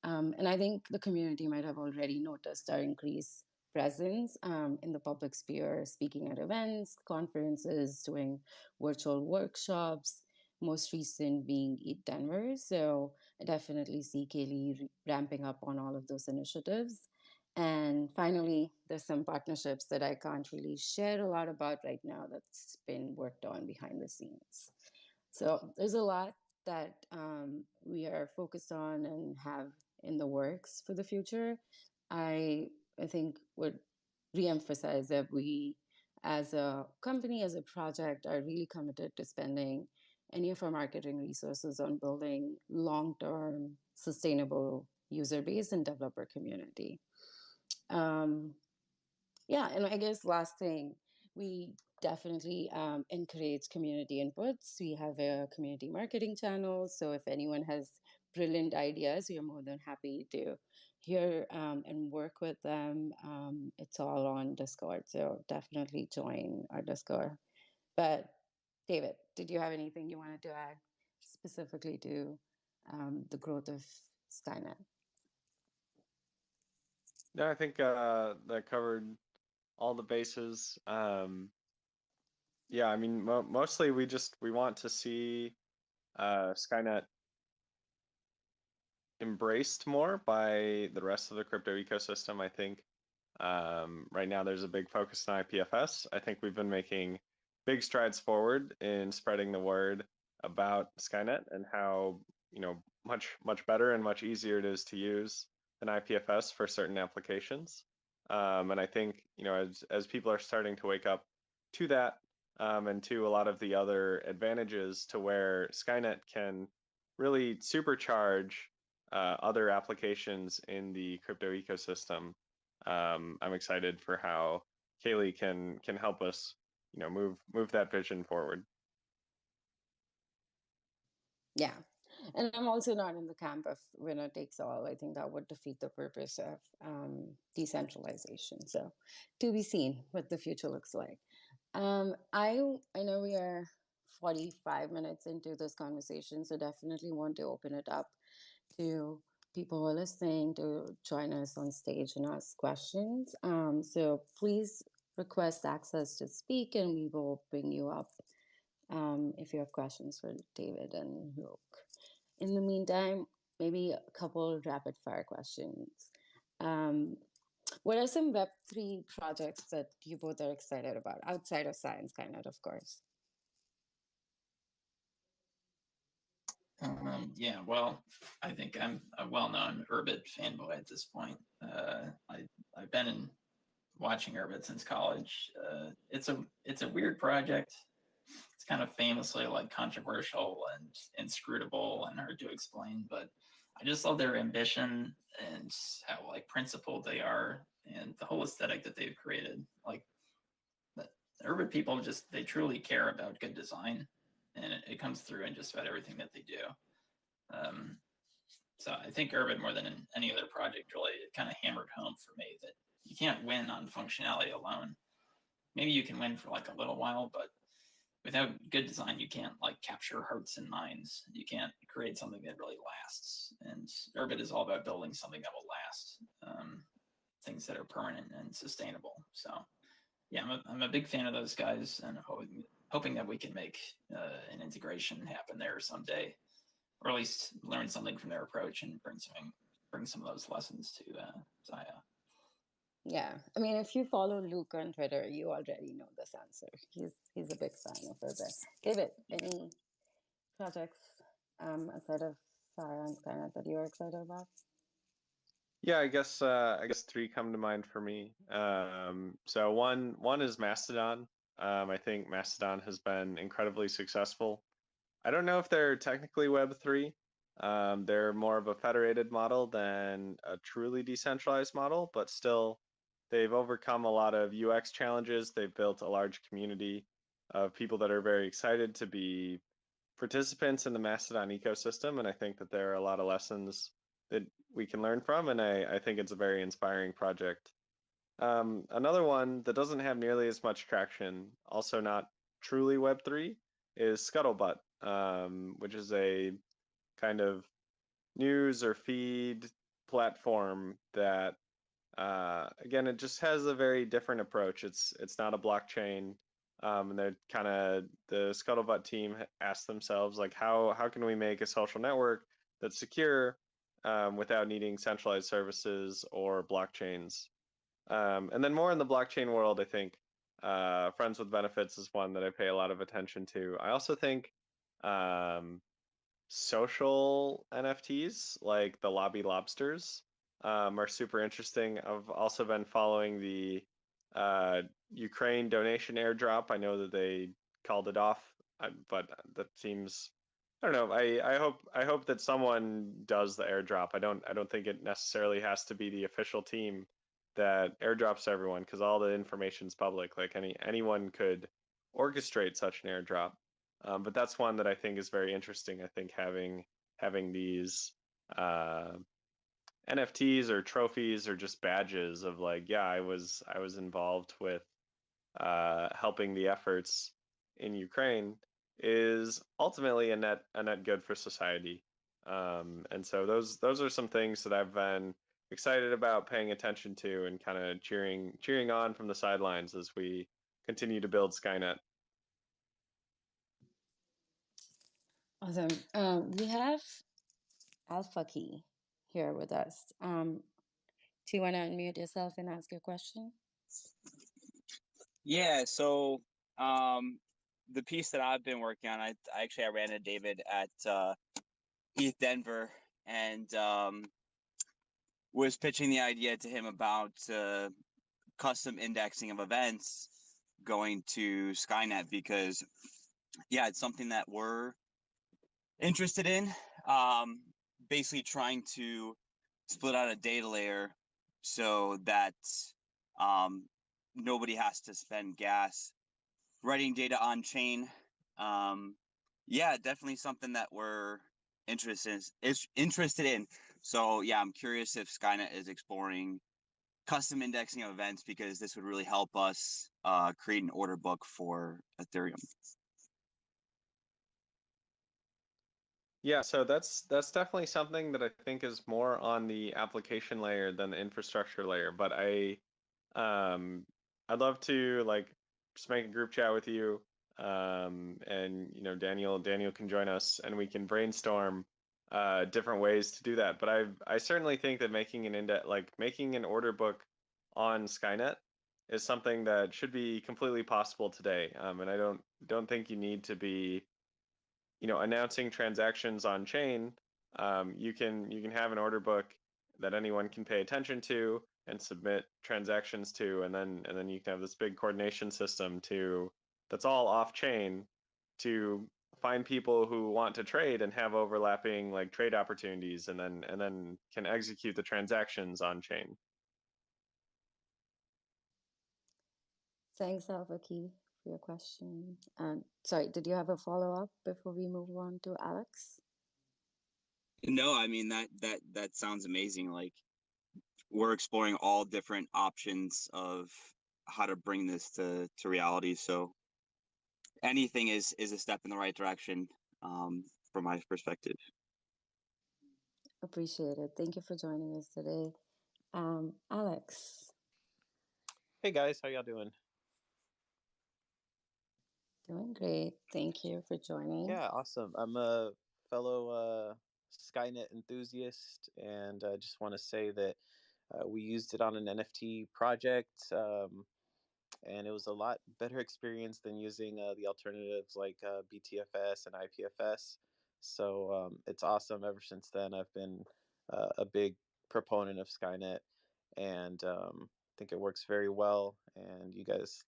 And I think the community might have already noticed our increased presence in the public sphere, speaking at events, conferences, doing virtual workshops, most recent being Eat Denver. So I definitely see Kaylee ramping up on all of those initiatives. And finally, there's some partnerships that I can't really share a lot about right now that's been worked on behind the scenes. So there's a lot that we are focused on and have in the works for the future. I think would reemphasize that we, as a company, as a project, are really committed to spending any of our marketing resources on building long-term, sustainable user base and developer community. Yeah, and I guess last thing, we definitely encourage community inputs. We have a community marketing channel, so if anyone has brilliant ideas, we are more than happy to hear and work with them. It's all on Discord, so definitely join our Discord. But David, did you have anything you wanted to add specifically to the growth of Skynet? No, I think that covered all the bases. Yeah, I mean, mostly we want to see Skynet embraced more by the rest of the crypto ecosystem. I think right now there's a big focus on IPFS. I think we've been making big strides forward in spreading the word about Skynet and how, you know, much better and much easier it is to use than IPFS for certain applications. And I think, you know, as people are starting to wake up to that, and to a lot of the other advantages to where Skynet can really supercharge other applications in the crypto ecosystem. I'm excited for how Kaylee can help us, you know, move that vision forward. Yeah. And I'm also not in the camp of winner takes all. I think that would defeat the purpose of decentralization. So, to be seen what the future looks like. I know we are 45 minutes into this conversation, so definitely want to open it up to people who are listening to join us on stage and ask questions. So please request access to speak, and we will bring you up if you have questions for David and Luke. In the meantime, maybe a couple rapid fire questions. What are some Web3 projects that you both are excited about outside of science, of course? Yeah, well, I think I'm a well-known Urbit fanboy at this point. I've been watching Urbit since college. It's a weird project. It's kind of famously like controversial and inscrutable and hard to explain, but I just love their ambition and how like principled they are and the whole aesthetic that they've created. Like the urban people they truly care about good design, and it comes through in just about everything that they do. So I think Urban more than in any other project really kind of hammered home for me that you can't win on functionality alone. Maybe you can win for like a little while, but without good design, you can't like capture hearts and minds. You can't create something that really lasts. And Urbit is all about building something that will last, things that are permanent and sustainable. So yeah, I'm a big fan of those guys, and hoping that we can make an integration happen there someday, or at least learn something from their approach and bring some of those lessons to Sia. Yeah, I mean, if you follow Luke on Twitter, you already know this answer. He's a big fan of Urbit. David, any projects outside of Sarah and Skynet that you're excited about? Yeah, I guess three come to mind for me. So one is Mastodon. I think Mastodon has been incredibly successful. I don't know if they're technically Web3. They're more of a federated model than a truly decentralized model, but still, they've overcome a lot of UX challenges. They've built a large community of people that are very excited to be participants in the Mastodon ecosystem. And I think that there are a lot of lessons that we can learn from. And I think it's a very inspiring project. Another one that doesn't have nearly as much traction, also not truly Web3, is Scuttlebutt, which is a kind of news or feed platform that, again, it just has a very different approach. It's not a blockchain, and they're kind of the Scuttlebutt team asked themselves like, how can we make a social network that's secure without needing centralized services or blockchains? And then more in the blockchain world, I think Friends with Benefits is one that I pay a lot of attention to. I also think social NFTs like the Lobby Lobsters are super interesting. I've also been following the Ukraine donation airdrop. I know that they called it off, but that seems, I don't know. I hope that someone does the airdrop. I don't think it necessarily has to be the official team that airdrops everyone because all the information's public. Like anyone could orchestrate such an airdrop. But that's one that I think is very interesting. I think having these NFTs or trophies or just badges of like, yeah, I was involved with helping the efforts in Ukraine is ultimately a net good for society. And so those are some things that I've been excited about paying attention to and kind of cheering on from the sidelines as we continue to build Skynet. Awesome. We have Alpha Key here with us. Do you want to unmute yourself and ask your question? Yeah, so the piece that I've been working on, I ran into David at East Denver and was pitching the idea to him about custom indexing of events going to Skynet because, yeah, it's something that we're interested in. Basically trying to split out a data layer so that nobody has to spend gas writing data on chain. Yeah, definitely something that we're interested in. So yeah, I'm curious if Skynet is exploring custom indexing of events because this would really help us create an order book for Ethereum. Yeah, so that's definitely something that I think is more on the application layer than the infrastructure layer. But I'd love to like just make a group chat with you, and you know Daniel can join us and we can brainstorm different ways to do that. But I certainly think that making an order book on Skynet is something that should be completely possible today. And I don't think you need to be announcing transactions on chain. You can have an order book that anyone can pay attention to and submit transactions to, and then you can have this big coordination system that's all off chain to find people who want to trade and have overlapping like trade opportunities, and then can execute the transactions on chain. Thanks, Alpha Key, for your question. Sorry, did you have a follow-up before we move on to Alex? No, I mean that sounds amazing. Like we're exploring all different options of how to bring this to reality. So anything is a step in the right direction from my perspective. Appreciate it. Thank you for joining us today. Alex. Hey guys, how y'all doing? Doing great. Thank you for joining. Yeah, awesome. I'm a fellow Skynet enthusiast, and I just want to say that we used it on an NFT project, and it was a lot better experience than using the alternatives like BTFS and IPFS. So it's awesome. Ever since then, I've been a big proponent of Skynet, and think it works very well. And you guys,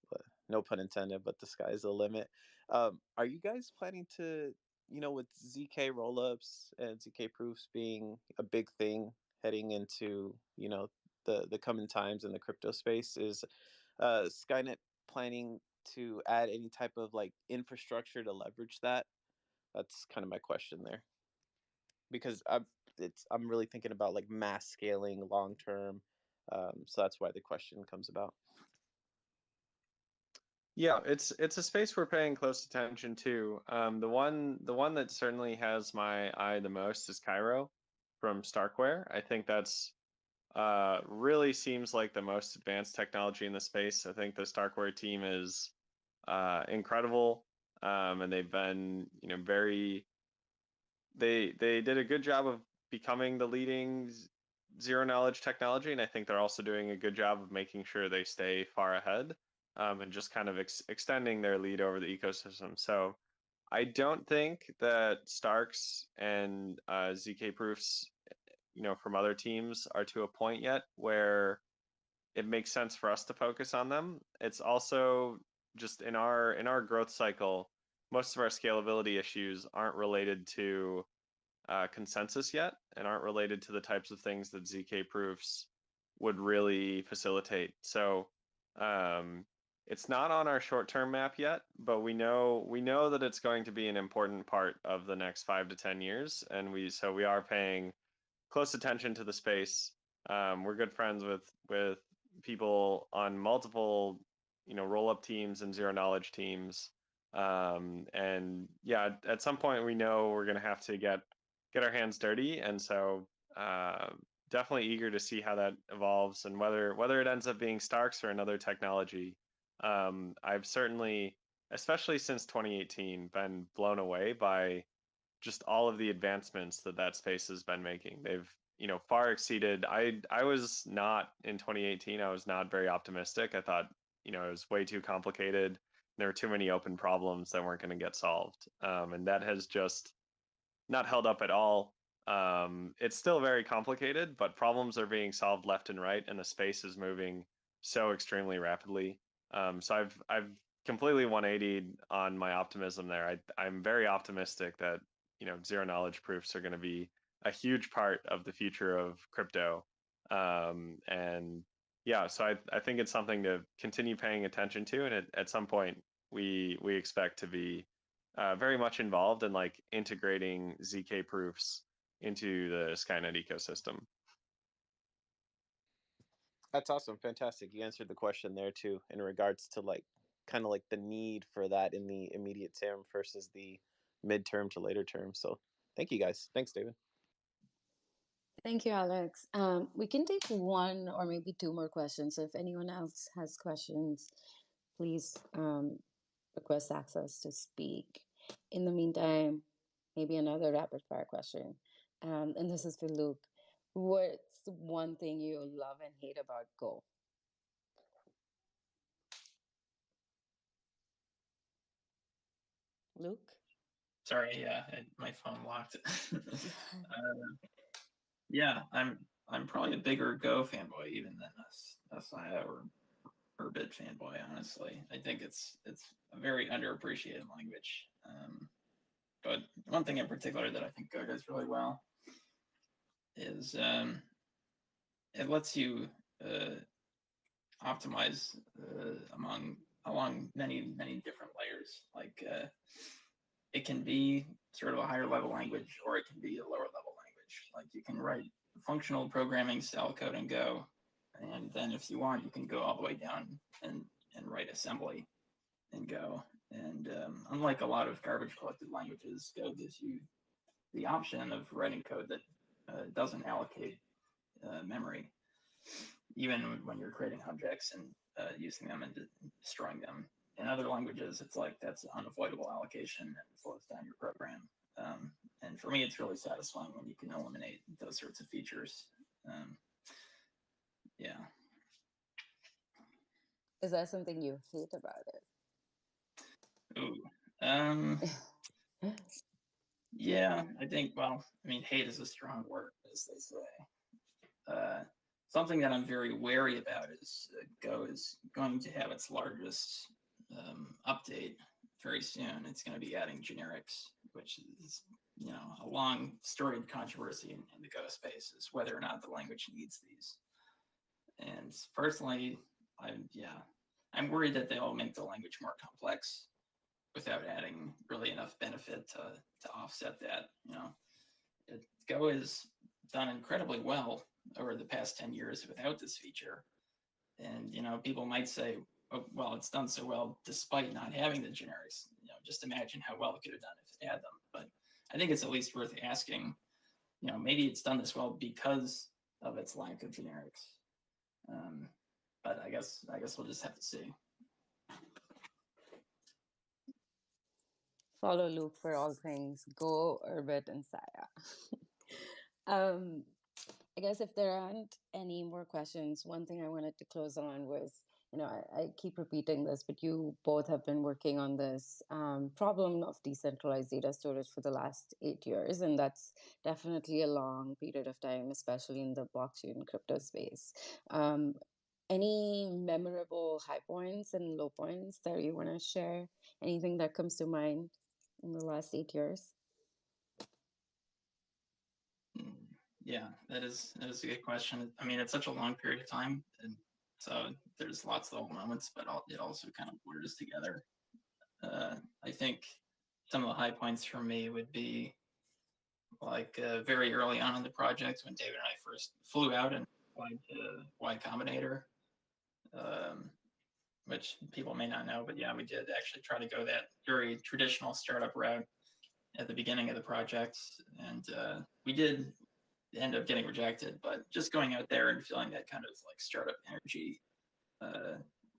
no pun intended, but the sky's the limit. Are you guys planning to, with ZK rollups and ZK proofs being a big thing heading into, the coming times in the crypto space, is Skynet planning to add any type of like infrastructure to leverage that? That's kind of my question there, because I'm really thinking about like mass scaling long term. So that's why the question comes about. Yeah, it's a space we're paying close attention to. The one that certainly has my eye the most is Cairo from Starkware. I think that's really seems like the most advanced technology in the space. I think the Starkware team is incredible, and they've been they did a good job of becoming the leading zero knowledge technology, and I think they're also doing a good job of making sure they stay far ahead, and just kind of extending their lead over the ecosystem. So I don't think that Starks and ZK proofs, from other teams are to a point yet where it makes sense for us to focus on them. It's also just in our growth cycle, most of our scalability issues aren't related to consensus yet, and aren't related to the types of things that ZK proofs would really facilitate. So it's not on our short-term map yet, but we know that it's going to be an important part of the next 5 to 10 years, and we are paying close attention to the space. We're good friends with people on multiple, roll-up teams and zero knowledge teams. And yeah, at some point we know we're going to have to get our hands dirty, and so definitely eager to see how that evolves and whether it ends up being Starks or another technology. I've certainly, especially since 2018, been blown away by just all of the advancements that space has been making. They've, far exceeded. I was not in 2018. I was not very optimistic. I thought, it was way too complicated. There were too many open problems that weren't going to get solved, and that has just not held up at all. It's still very complicated, but problems are being solved left and right, and the space is moving so extremely rapidly. So I've completely 180'd on my optimism there. I'm very optimistic that zero knowledge proofs are going to be a huge part of the future of crypto. And yeah, so I think it's something to continue paying attention to, and at some point we expect to be very much involved in like integrating ZK proofs into the Skynet ecosystem. That's awesome. Fantastic. You answered the question there too, in regards to like kind of like the need for that in the immediate term versus the midterm to later term. So thank you guys. Thanks, David. Thank you, Alex. We can take one or maybe two more questions. So if anyone else has questions, please request access to speak. In the meantime, maybe another rapid fire question. And this is for Luke. What's one thing you love and hate about Go? Luke? Sorry, yeah, my phone locked. Yeah, I'm probably a bigger Go fanboy even than Sia or Urbit fanboy. Honestly, I think it's a very underappreciated language. But one thing in particular that I think Go does really well is it lets you optimize along many different layers. Like it can be sort of a higher level language, or it can be a lower level language. Like you can write functional programming style code in Go, and then if you want, you can go all the way down and write assembly in Go. And unlike a lot of garbage collected languages, Go gives you the option of writing code that doesn't allocate memory, even when you're creating objects and using them and destroying them. In other languages, it's like that's unavoidable allocation and slows down your program. And for me, it's really satisfying when you can eliminate those sorts of features. Yeah. Is that something you hate about it? Ooh. Yeah, I think, well, I mean, hate is a strong word, as they say. Something that I'm very wary about is Go is going to have its largest update very soon. It's going to be adding generics, which is, a long storied controversy in the Go space, is whether or not the language needs these. And personally, I'm worried that they'll make the language more complex without adding really enough benefit to offset that. Go has done incredibly well over the past 10 years without this feature. And, people might say, oh, well, it's done so well despite not having the generics. Just imagine how well it could have done if it had them. But I think it's at least worth asking, maybe it's done this well because of its lack of generics. But I guess we'll just have to see. Follow Luke for all things Go, Urbit, and Sia. I guess if there aren't any more questions, one thing I wanted to close on was, I keep repeating this, but you both have been working on this problem of decentralized data storage for the last 8 years, and that's definitely a long period of time, especially in the blockchain crypto space. Any memorable high points and low points that you want to share? Anything that comes to mind in the last 8 years? Yeah, that is a good question. I mean, it's such a long period of time, and So there's lots of little moments, but it also kind of blurs together. I think some of the high points for me would be like very early on in the project when David and I first flew out and applied to Y Combinator, which people may not know, but yeah, we did actually try to go that very traditional startup route at the beginning of the project, and we did end up getting rejected, but just going out there and feeling that kind of like startup energy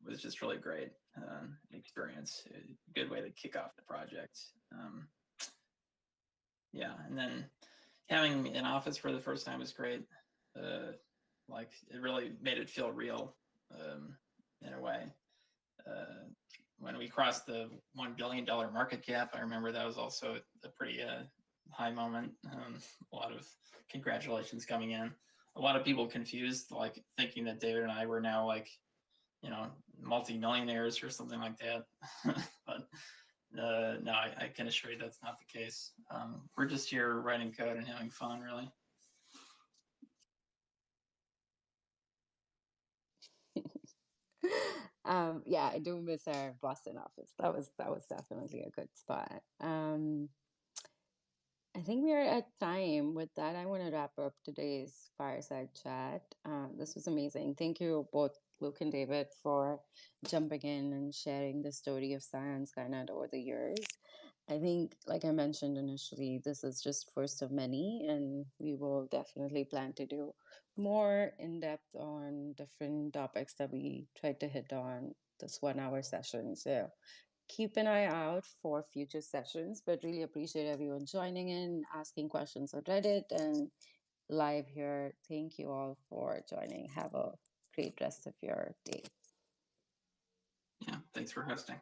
was just really great experience. A good way to kick off the project. Yeah, and then having an office for the first time was great. Like it really made it feel real in a way. When we crossed the $1 billion market cap, I remember that was also a pretty high moment. A lot of congratulations coming in. A lot of people confused, like thinking that David and I were now like, you know, multi-millionaires or something like that. But no, I can assure you that's not the case. We're just here writing code and having fun, really. Yeah, I do miss our Boston office. That was definitely a good spot. I think we are at time. With that, I want to wrap up today's fireside chat. This was amazing. Thank you both, Luke and David, for jumping in and sharing the story of science Skynet over the years. I think, like I mentioned initially, this is just first of many, and we will definitely plan to do more in depth on different topics that we tried to hit on this 1 hour session. So keep an eye out for future sessions, but really appreciate everyone joining in, asking questions on Reddit and live here. Thank you all for joining. Have a great rest of your day. Yeah, thanks for hosting.